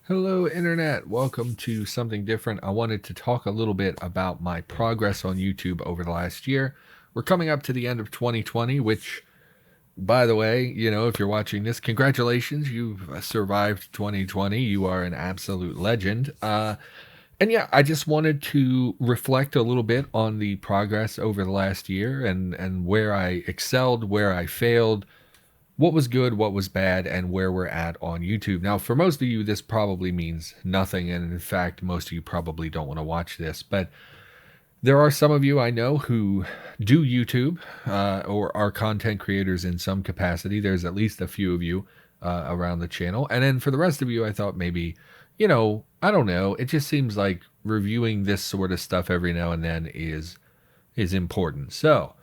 Hello, Internet. Welcome to something different. I wanted to talk a little bit about my progress on YouTube over the last year. We're coming up to the end of 2020, which, by the way, if you're watching this, congratulations. You've survived 2020. You are an absolute legend. And yeah, I just wanted to reflect a little bit on the progress over the last year and where I excelled, where I failed, what was good, what was bad, and where we're at on YouTube. Now, for most of you, this probably means nothing, and in fact, most of you probably don't want to watch this, but there are some of you I know who do YouTube or are content creators in some capacity. There's at least a few of you around the channel. And then for the rest of you, I thought maybe, I don't know. It just seems like reviewing this sort of stuff every now and then is important. So,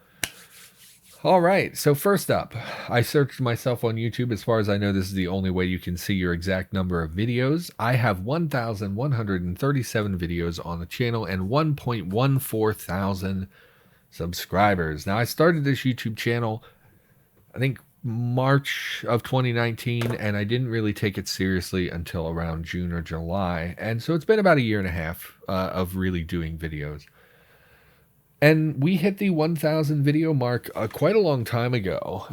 all right, so first up, I searched myself on YouTube. As far as I know, this is the only way you can see your exact number of videos. I have 1,137 videos on the channel and 1.14 thousand subscribers. Now, I started this YouTube channel, I think, March of 2019, and I didn't really take it seriously until around June or July. And so it's been about a year and a half of really doing videos. And we hit the 1,000 video mark quite a long time ago.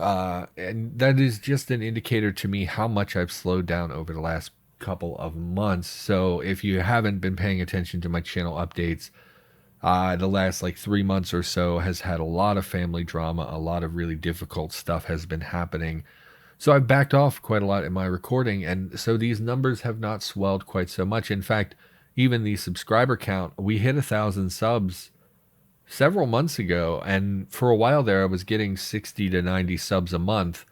And that is just an indicator to me how much I've slowed down over the last couple of months. So if you haven't been paying attention to my channel updates, the last like 3 months or so has had a lot of family drama. A lot of really difficult stuff has been happening. So I've backed off quite a lot in my recording. And so these numbers have not swelled quite so much. In fact, even the subscriber count, we hit 1,000 subs several months ago, and for a while there I was getting 60 to 90 subs a month,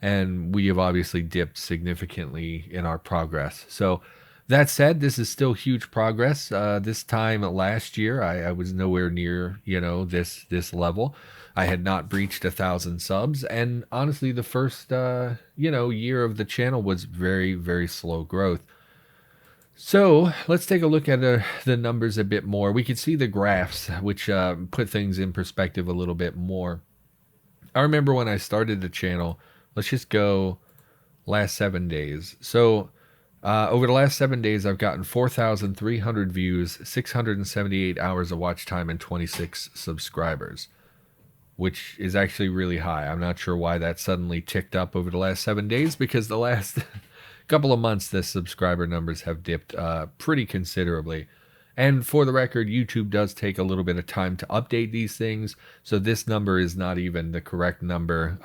and we have obviously dipped significantly in our progress. So that said, this is still huge progress. This time last year I was nowhere near this level. I had not breached 1,000 subs, and honestly the first year of the channel was very, very slow growth. So let's take a look at the numbers a bit more. We can see the graphs, which put things in perspective a little bit more. I remember when I started the channel, let's just go last 7 days. So over the last 7 days, I've gotten 4,300 views, 678 hours of watch time, and 26 subscribers, which is actually really high. I'm not sure why that suddenly ticked up over the last 7 days, because the last couple of months, the subscriber numbers have dipped pretty considerably. And for the record, YouTube does take a little bit of time to update these things, so this number is not even the correct number.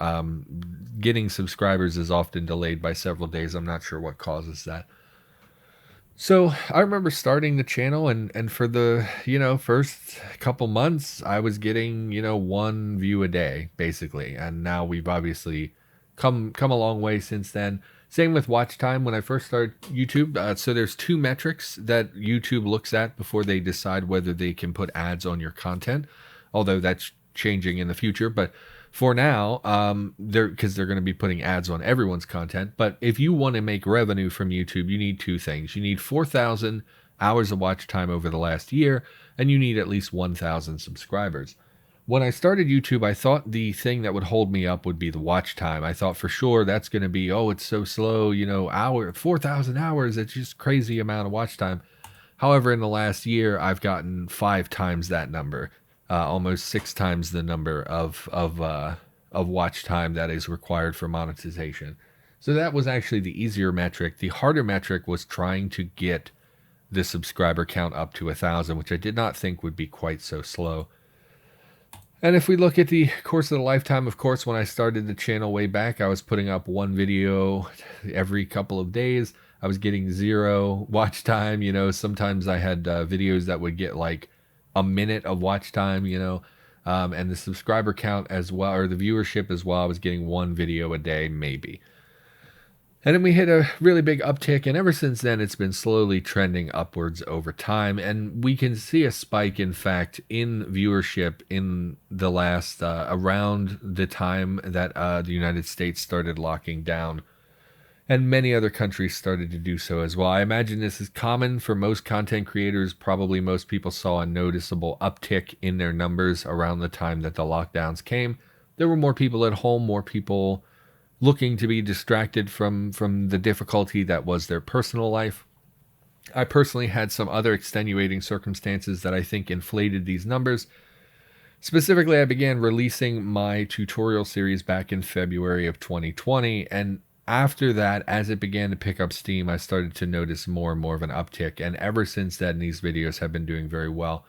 Getting subscribers is often delayed by several days. I'm not sure what causes that. So I remember starting the channel, and for the first couple months, I was getting one view a day basically, and now we've obviously come a long way since then. Same with watch time. When I first started YouTube, so there's two metrics that YouTube looks at before they decide whether they can put ads on your content, although that's changing in the future. But for now, because they're going to be putting ads on everyone's content. But if you want to make revenue from YouTube, you need two things. You need 4,000 hours of watch time over the last year, and you need at least 1,000 subscribers. When I started YouTube, I thought the thing that would hold me up would be the watch time. I thought for sure that's going to be, oh, it's so slow, 4,000 hours. It's just crazy amount of watch time. However, in the last year, I've gotten 5 times that number, almost 6 times the number of watch time that is required for monetization. So that was actually the easier metric. The harder metric was trying to get the subscriber count up to 1,000, which I did not think would be quite so slow. And if we look at the course of the lifetime, of course, when I started the channel way back, I was putting up one video every couple of days. I was getting 0 watch time. Sometimes I had videos that would get like a minute of watch time, and the subscriber count as well, or the viewership as well. I was getting 1 video a day, maybe. And then we hit a really big uptick, and ever since then, it's been slowly trending upwards over time. And we can see a spike, in fact, in viewership in the last, around the time that the United States started locking down. And many other countries started to do so as well. I imagine this is common for most content creators. Probably most people saw a noticeable uptick in their numbers around the time that the lockdowns came. There were more people at home, more people looking to be distracted from the difficulty that was their personal life. I personally had some other extenuating circumstances that I think inflated these numbers. Specifically, I began releasing my tutorial series back in February of 2020, and after that, as it began to pick up steam, I started to notice more and more of an uptick, and ever since then, these videos have been doing very well.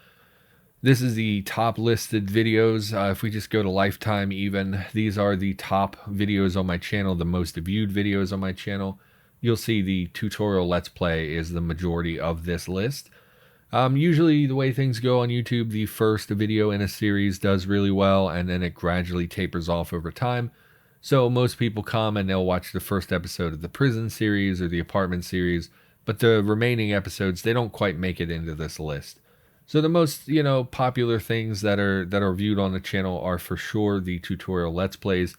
This is the top listed videos. If we just go to lifetime even, these are the top videos on my channel, the most viewed videos on my channel. You'll see the tutorial Let's Play is the majority of this list. Usually the way things go on YouTube, the first video in a series does really well, and then it gradually tapers off over time. So most people come and they'll watch the first episode of the prison series or the apartment series, but the remaining episodes, they don't quite make it into this list. So the most, popular things that are viewed on the channel are for sure the tutorial Let's Plays.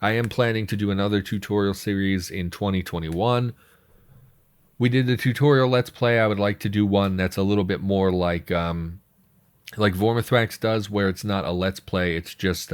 I am planning to do another tutorial series in 2021. We did the tutorial Let's Play. I would like to do one that's a little bit more like Vormithrax does, where it's not a Let's Play, it's just,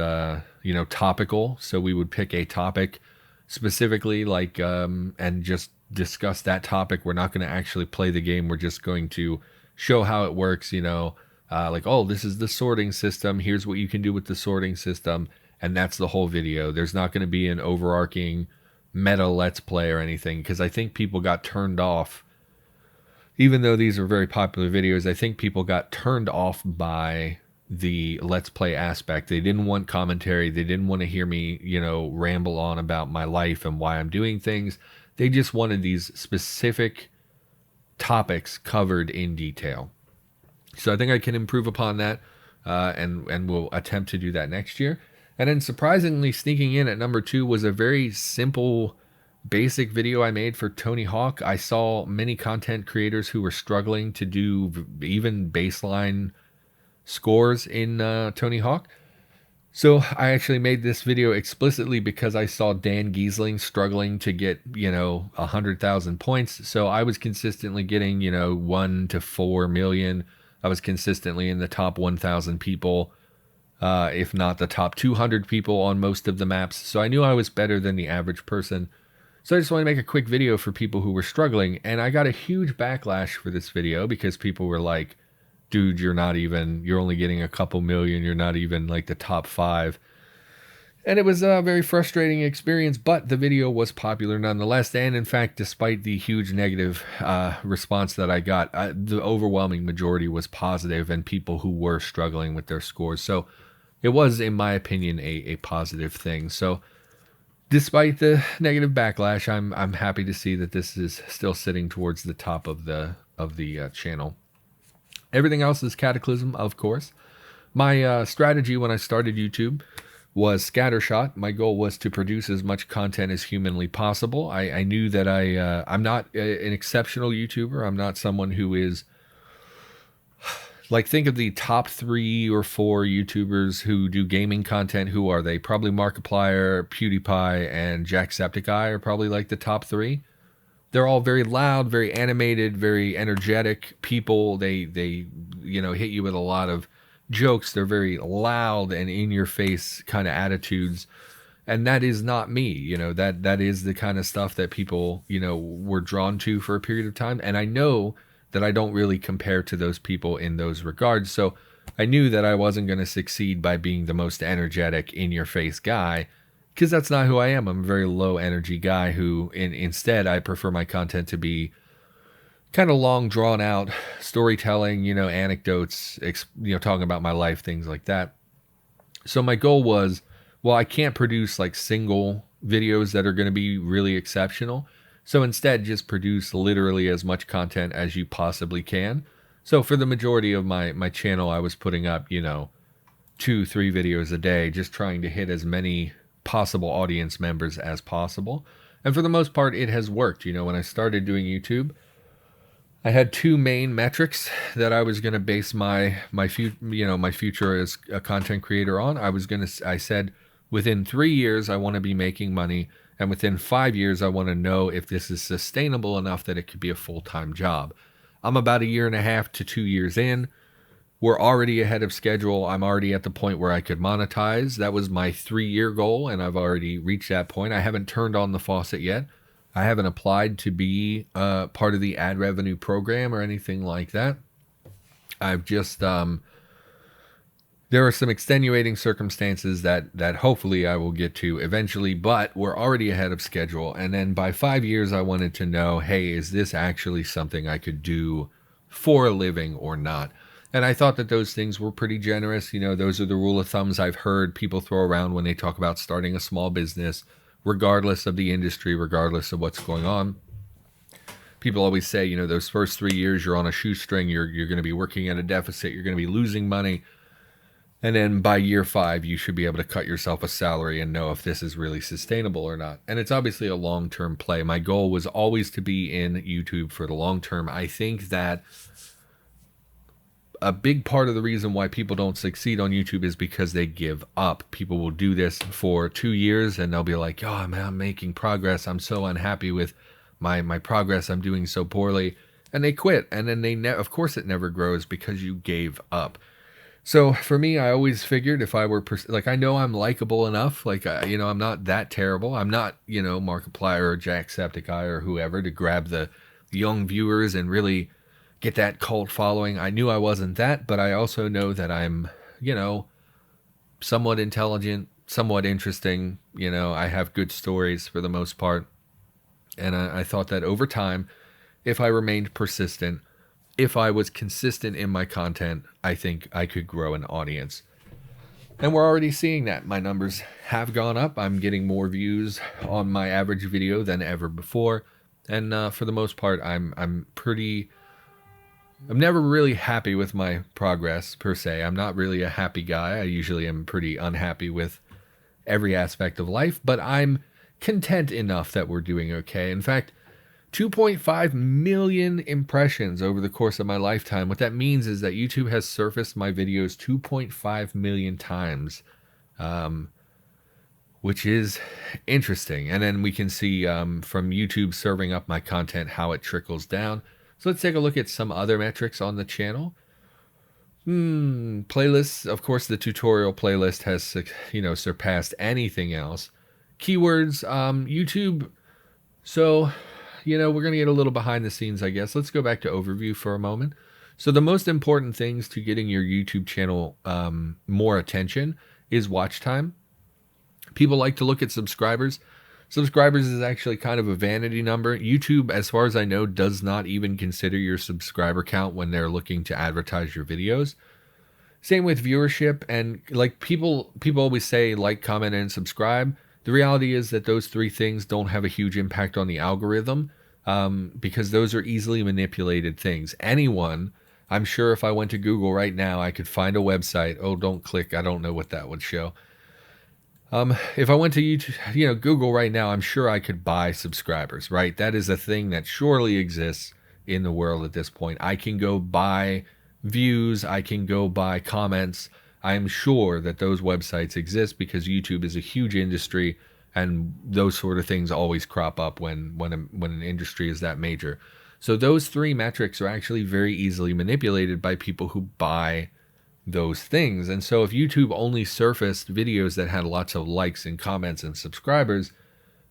topical. So we would pick a topic specifically, and just discuss that topic. We're not going to actually play the game. We're just going to show how it works, this is the sorting system. Here's what you can do with the sorting system. And that's the whole video. There's not going to be an overarching meta Let's Play or anything, because I think people got turned off. Even though these are very popular videos, I think people got turned off by the Let's Play aspect. They didn't want commentary. They didn't want to hear me, ramble on about my life and why I'm doing things. They just wanted these specific topics covered in detail. So I think I can improve upon that, and we'll attempt to do that next year. And then surprisingly, sneaking in at number 2 was a very simple, basic video I made for Tony Hawk. I saw many content creators who were struggling to do even baseline scores in Tony Hawk. So I actually made this video explicitly because I saw Dan Giesling struggling to get, 100,000 points. So I was consistently getting, 1 to 4 million. I was consistently in the top 1,000 people. If not the top 200 people on most of the maps. So I knew I was better than the average person. So I just want to make a quick video for people who were struggling. And I got a huge backlash for this video because people were like, dude, you're only getting a couple million. You're not even like the top 5. And it was a very frustrating experience, but the video was popular nonetheless. And in fact, despite the huge negative response that I got, the overwhelming majority was positive and people who were struggling with their scores. So it was, in my opinion, a positive thing. So despite the negative backlash, I'm happy to see that this is still sitting towards the top of the channel. Everything else is Cataclysm, of course. My strategy when I started YouTube was scattershot. My goal was to produce as much content as humanly possible. I knew that I'm not an exceptional YouTuber. I'm not someone who is... think of the top 3 or 4 YouTubers who do gaming content. Who are they? Probably Markiplier, PewDiePie, and Jacksepticeye are probably like the top 3. They're all very loud, very animated, very energetic people. They hit you with a lot of jokes. They're very loud and in your face kind of attitudes. And that is not me. That is the kind of stuff that people, were drawn to for a period of time. And I know that I don't really compare to those people in those regards. So I knew that I wasn't going to succeed by being the most energetic, in-your-face guy, because that's not who I am. I'm a very low-energy guy who, instead, I prefer my content to be kind of long, drawn-out storytelling, anecdotes, talking about my life, things like that. So my goal was, I can't produce single videos that are going to be really exceptional. So instead, just produce literally as much content as you possibly can. So for the majority of my channel, I was putting up, 2-3 videos a day, just trying to hit as many possible audience members as possible. And for the most part, it has worked. When I started doing YouTube, I had 2 main metrics that I was going to base my future as a content creator on. I said within 3 years, I want to be making money. And within 5 years, I want to know if this is sustainable enough that it could be a full-time job. I'm about 1.5 to 2 years in. We're already ahead of schedule. I'm already at the point where I could monetize. That was my 3-year goal, and I've already reached that point. I haven't turned on the faucet yet. I haven't applied to be part of the ad revenue program or anything like that. I've just there are some extenuating circumstances that hopefully I will get to eventually, but we're already ahead of schedule. And then by 5 years, I wanted to know, hey, is this actually something I could do for a living or not? And I thought that those things were pretty generous. You know, those are the rule of thumbs I've heard people throw around when they talk about starting a small business, regardless of the industry, regardless of what's going on. People always say, you know, those first 3 years you're on a shoestring, you're going to be working at a deficit, you're going to be losing money. And then by year 5, you should be able to cut yourself a salary and know if this is really sustainable or not. And it's obviously a long-term play. My goal was always to be in YouTube for the long term. I think that a big part of the reason why people don't succeed on YouTube is because they give up. People will do this for 2 years and they'll be like, oh, man, I'm making progress. I'm so unhappy with my progress. I'm doing so poorly. And they quit. And then of course it never grows because you gave up. So for me, I always figured if I were, I know I'm likable enough. I'm not that terrible. I'm not, Markiplier or Jacksepticeye or whoever to grab the young viewers and really get that cult following. I knew I wasn't that, but I also know that I'm, somewhat intelligent, somewhat interesting. I have good stories for the most part. And I thought that over time, if I remained persistent, if I was consistent in my content, I think I could grow an audience. And we're already seeing that. My numbers have gone up. I'm getting more views on my average video than ever before. And for the most part, I'm never really happy with my progress per se. I'm not really a happy guy. I usually am pretty unhappy with every aspect of life, but I'm content enough that we're doing okay. In fact, 2.5 million impressions over the course of my lifetime. What that means is that YouTube has surfaced my videos 2.5 million times, which is interesting. And then we can see from YouTube serving up my content how it trickles down. So let's take a look at some other metrics on the channel. Playlists, of course, the tutorial playlist has, surpassed anything else. Keywords, YouTube. So, we're going to get a little behind the scenes, I guess. Let's go back to overview for a moment. So the most important things to getting your YouTube channel more attention is watch time. People like to look at subscribers. Subscribers is actually kind of a vanity number. YouTube, as far as I know, does not even consider your subscriber count when they're looking to advertise your videos. Same with viewership. And like people always say, like, comment, and subscribe. The reality is that those 3 things don't have a huge impact on the algorithm because those are easily manipulated things. Anyone, I'm sure if I went to Google right now, I could find a website. Oh, don't click. I don't know what that would show. If I went to YouTube, Google right now, I'm sure I could buy subscribers, right? That is a thing that surely exists in the world at this point. I can go buy views. I can go buy comments. I'm sure that those websites exist because YouTube is a huge industry and those sort of things always crop up when an industry is that major. So those 3 metrics are actually very easily manipulated by people who buy those things. And so if YouTube only surfaced videos that had lots of likes and comments and subscribers,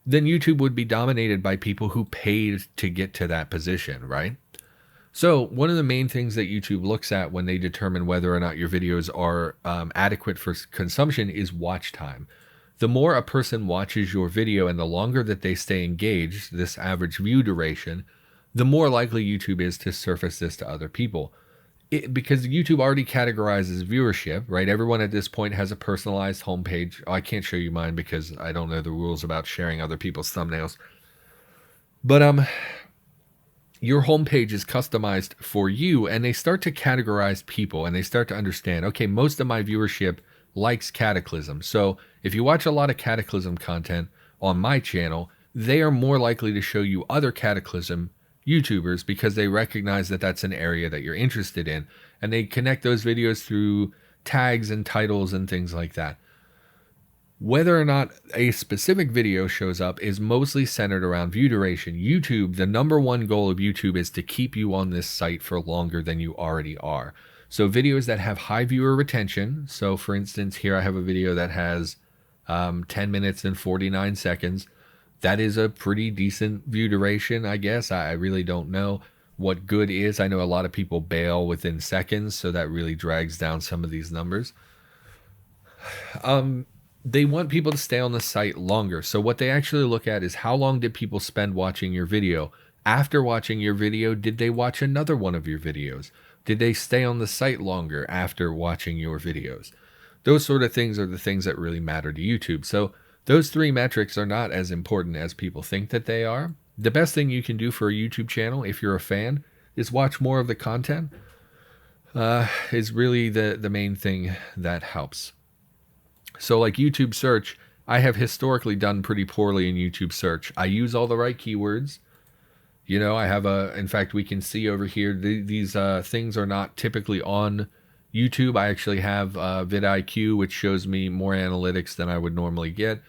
then YouTube would be dominated by people who paid to get to that position, right? So one of the main things that YouTube looks at when they determine whether or not your videos are adequate for consumption is watch time. The more a person watches your video and the longer that they stay engaged, this average view duration, the more likely YouTube is to surface this to other people. Because YouTube already categorizes viewership, right? Everyone at this point has a personalized homepage. Oh, I can't show you mine because I don't know the rules about sharing other people's thumbnails. But your homepage is customized for you, and they start to categorize people, and they start to understand, okay, most of my viewership likes Cataclysm. So if you watch a lot of Cataclysm content on my channel, they are more likely to show you other Cataclysm YouTubers because they recognize that that's an area that you're interested in, and they connect those videos through tags and titles and things like that. Whether or not a specific video shows up is mostly centered around view duration. YouTube, the number one goal of YouTube is to keep you on this site for longer than you already are. So videos that have high viewer retention, so for instance here I have a video that has 10 minutes and 49 seconds. that is a pretty decent view duration, I guess. I really don't know what good is. I know a lot of people bail within seconds, so that really drags down some of these numbers. They want people to stay on the site longer. So what they actually look at is how long did people spend watching your video? After watching your video, did they watch another one of your videos? Did they stay on the site longer after watching your videos? Those sort of things are the things that really matter to YouTube. So those three metrics are not as important as people think that they are. The best thing you can do for a YouTube channel, if you're a fan, is watch more of the content. Is really the main thing that helps. So like YouTube search, I have historically done pretty poorly in YouTube search. I use all the right keywords. You know, I have in fact, we can see over here, these things are not typically on YouTube. I actually have vidIQ, which shows me more analytics than I would normally get.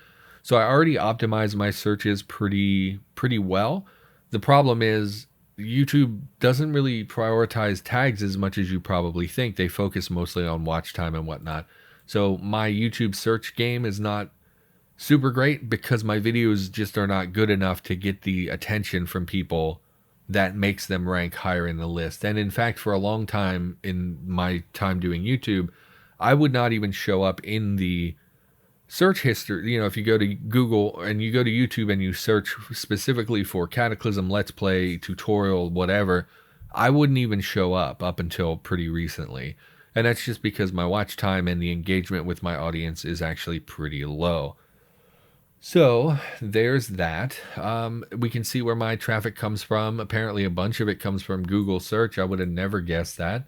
So I already optimized my searches pretty well. The problem is YouTube doesn't really prioritize tags as much as you probably think. They focus mostly on watch time and whatnot. So my YouTube search game is not super great because my videos just are not good enough to get the attention from people that makes them rank higher in the list. And in fact, for a long time in my time doing YouTube, I would not even show up in the search history. You know, if you go to Google and you go to YouTube and you search specifically for Cataclysm, Let's Play, tutorial, whatever, I wouldn't even show up until pretty recently. And that's just because my watch time and the engagement with my audience is actually pretty low. So there's that. We can see where my traffic comes from. Apparently a bunch of it comes from Google search. I would have never guessed that.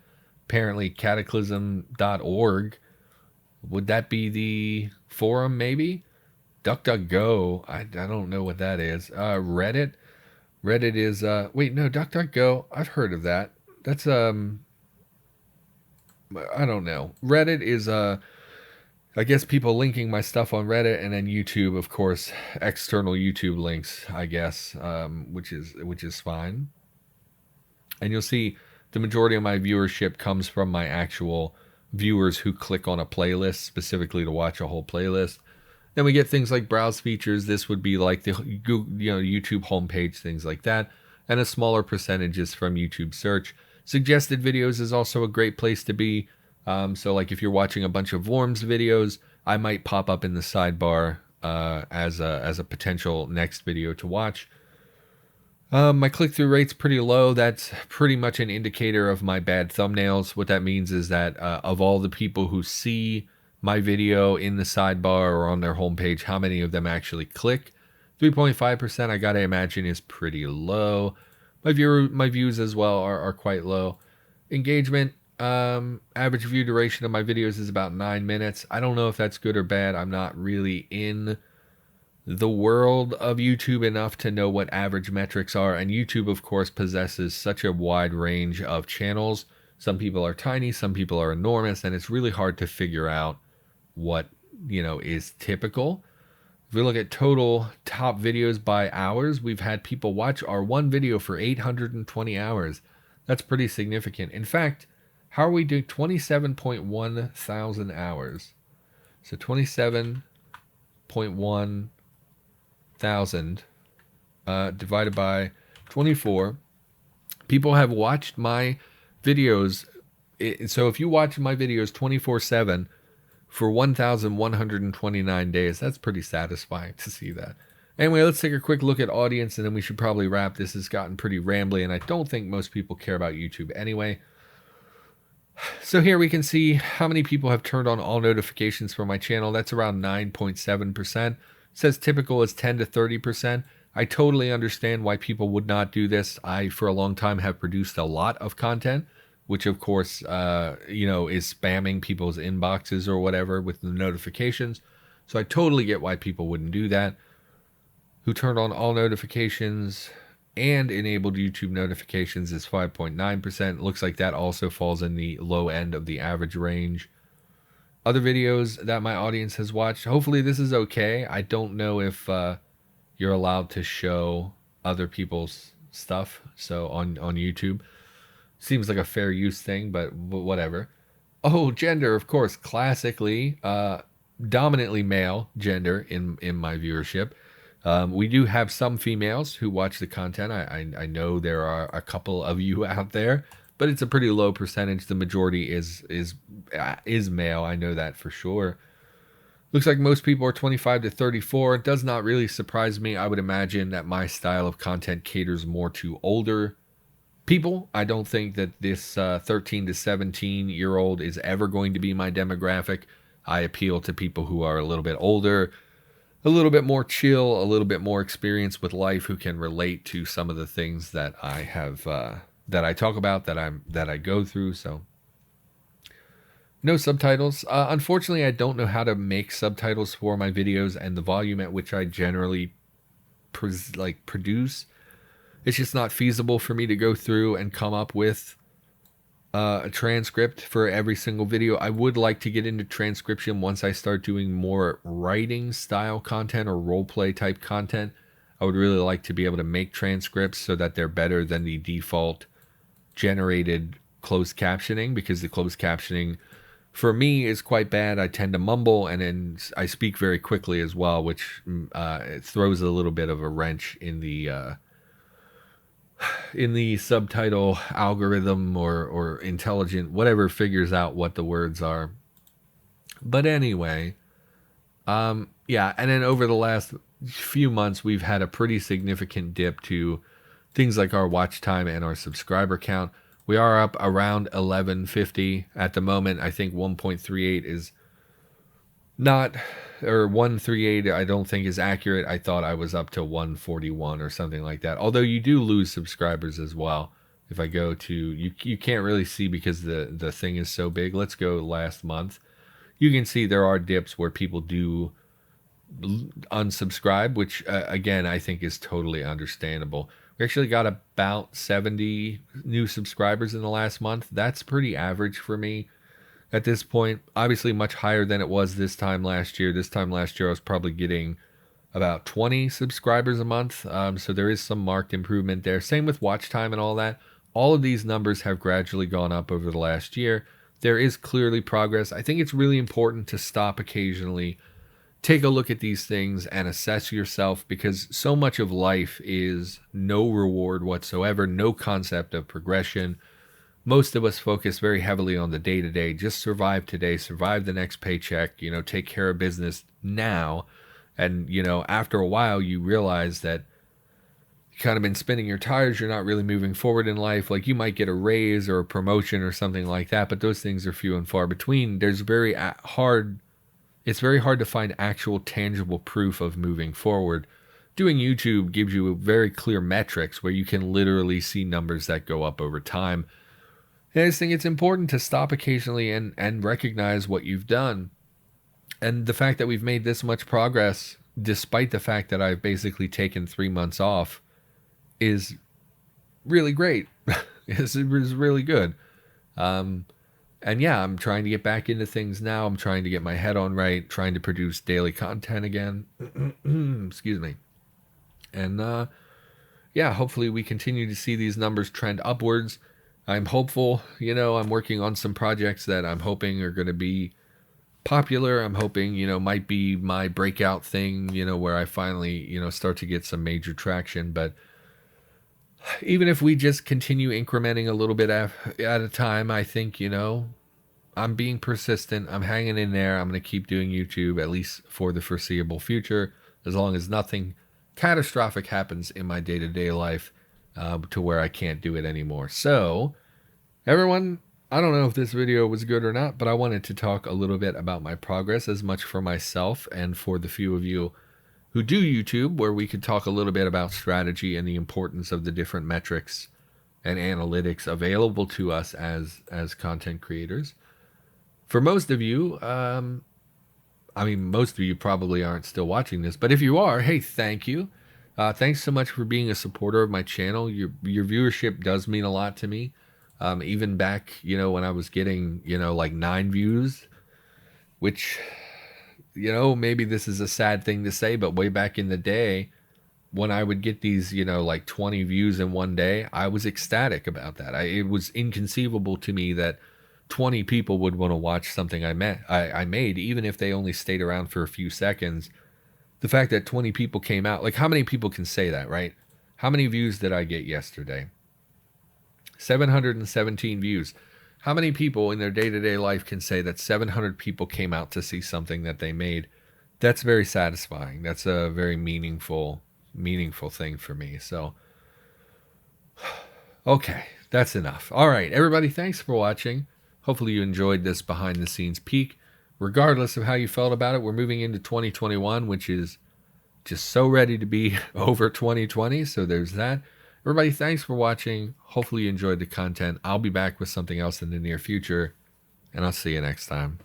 Apparently cataclysm.org. Would that be the forum maybe? DuckDuckGo. I don't know what that is. Reddit. Reddit is, wait, no, DuckDuckGo. I've heard of that. That's, I don't know. Reddit is I guess people linking my stuff on Reddit, and then YouTube, of course, external YouTube links, I guess, which is fine. And you'll see the majority of my viewership comes from my actual viewers who click on a playlist specifically to watch a whole playlist. Then we get things like browse features. This would be like the YouTube homepage, things like that, and a smaller percentage is from YouTube search. Suggested videos is also a great place to be. So like if you're watching a bunch of Worms videos, I might pop up in the sidebar as a potential next video to watch. My click-through rate's pretty low. That's pretty much an indicator of my bad thumbnails. What that means is that of all the people who see my video in the sidebar or on their homepage, how many of them actually click? 3.5%, I gotta imagine, is pretty low. My views as well are quite low. Engagement, average view duration of my videos is about 9 minutes. I don't know if that's good or bad. I'm not really in the world of YouTube enough to know what average metrics are. And YouTube, of course, possesses such a wide range of channels. Some people are tiny, some people are enormous, and it's really hard to figure out what, is typical. If we look at total top videos by hours, we've had people watch our one video for 820 hours. That's pretty significant. In fact, how are we doing? 27.1 thousand hours. So 27.1 thousand divided by 24. People have watched my videos. So if you watch my videos 24/7 for 1,129 days, that's pretty satisfying to see that. Anyway, let's take a quick look at audience, and then we should probably wrap. This has gotten pretty rambly, and I don't think most people care about YouTube anyway. So here we can see how many people have turned on all notifications for my channel. That's around 9.7%. It says typical is 10 to 30%. I totally understand why people would not do this. I, for a long time, have produced a lot of content, which of course, is spamming people's inboxes or whatever with the notifications. So I totally get why people wouldn't do that. Who turned on all notifications and enabled YouTube notifications is 5.9%. Looks like that also falls in the low end of the average range. Other videos that my audience has watched, hopefully this is okay. I don't know if you're allowed to show other people's stuff so on YouTube. Seems like a fair use thing, but whatever. Oh, gender, of course, classically, dominantly male gender in my viewership. We do have some females who watch the content. I know there are a couple of you out there, but it's a pretty low percentage. The majority is male. I know that for sure. Looks like most people are 25 to 34. It does not really surprise me. I would imagine that my style of content caters more to older people. I don't think that this 13 to 17-year-old is ever going to be my demographic. I appeal to people who are a little bit older, a little bit more chill, a little bit more experienced with life, who can relate to some of the things that I have, that I talk about, that I go through. So no subtitles. Unfortunately, I don't know how to make subtitles for my videos, and the volume at which I generally produce, it's just not feasible for me to go through and come up with a transcript for every single video. I would like to get into transcription once I start doing more writing style content or role play type content. I would really like to be able to make transcripts so that they're better than the default generated closed captioning, because the closed captioning for me is quite bad. I tend to mumble, and then I speak very quickly as well, which it throws a little bit of a wrench in the subtitle algorithm or intelligent, whatever figures out what the words are. But anyway, yeah, and then over the last few months, we've had a pretty significant dip to things like our watch time and our subscriber count. We are up around 1150 at the moment. I think 1.38 is not, or 138 I don't think is accurate. I thought I was up to 141 or something like that. Although you do lose subscribers as well. If I go to, you can't really see because the thing is so big. Let's go last month. You can see there are dips where people do unsubscribe, which again, I think is totally understandable. We actually got about 70 new subscribers in the last month. That's pretty average for me at this point. Obviously much higher than it was this time last year. This time last year I was probably getting about 20 subscribers a month. So there is some marked improvement there. Same with watch time and all that. All of these numbers have gradually gone up over the last year. There is clearly progress. I think it's really important to stop occasionally, take a look at these things and assess yourself, because so much of life is no reward whatsoever, no concept of progression. Most of us focus very heavily on the day-to-day, just survive today, survive the next paycheck, take care of business now. And, after a while, you realize that you kind of been spinning your tires. You're not really moving forward in life. Like, you might get a raise or a promotion or something like that, but those things are few and far between. It's very hard to find actual tangible proof of moving forward. Doing YouTube gives you very clear metrics where you can literally see numbers that go up over time. And I just think it's important to stop occasionally and recognize what you've done. And the fact that we've made this much progress, despite the fact that I've basically taken 3 months off, is really great. It was really good. And yeah, I'm trying to get back into things now. I'm trying to get my head on right, trying to produce daily content again. Excuse me. And yeah, hopefully we continue to see these numbers trend upwards. I'm hopeful. I'm working on some projects that I'm hoping are going to be popular. I'm hoping, might be my breakout thing, where I finally, start to get some major traction. But even if we just continue incrementing a little bit at a time, I think, I'm being persistent. I'm hanging in there. I'm going to keep doing YouTube, at least for the foreseeable future, as long as nothing catastrophic happens in my day-to-day life to where I can't do it anymore. So, everyone, I don't know if this video was good or not, but I wanted to talk a little bit about my progress, as much for myself and for the few of you who do YouTube, where we could talk a little bit about strategy and the importance of the different metrics and analytics available to us as content creators. For most of you, most of you probably aren't still watching this, but if you are, hey, thank you. Thanks so much for being a supporter of my channel. Your viewership does mean a lot to me. Even back, when I was getting, like 9 views, which, maybe this is a sad thing to say, but way back in the day, when I would get these, like 20 views in one day, I was ecstatic about that. It was inconceivable to me that 20 people would want to watch something I made, even if they only stayed around for a few seconds. the fact that 20 people came out, like how many people can say that, right? How many views did I get yesterday? 717 views. How many people in their day-to-day life can say that 700 people came out to see something that they made? That's very satisfying. That's a very meaningful thing for me. So, okay, that's enough. All right, everybody, thanks for watching. Hopefully you enjoyed this behind-the-scenes peek. Regardless of how you felt about it, we're moving into 2021, which is just so ready to be over 2020. So there's that. Everybody, thanks for watching. Hopefully you enjoyed the content. I'll be back with something else in the near future, and I'll see you next time.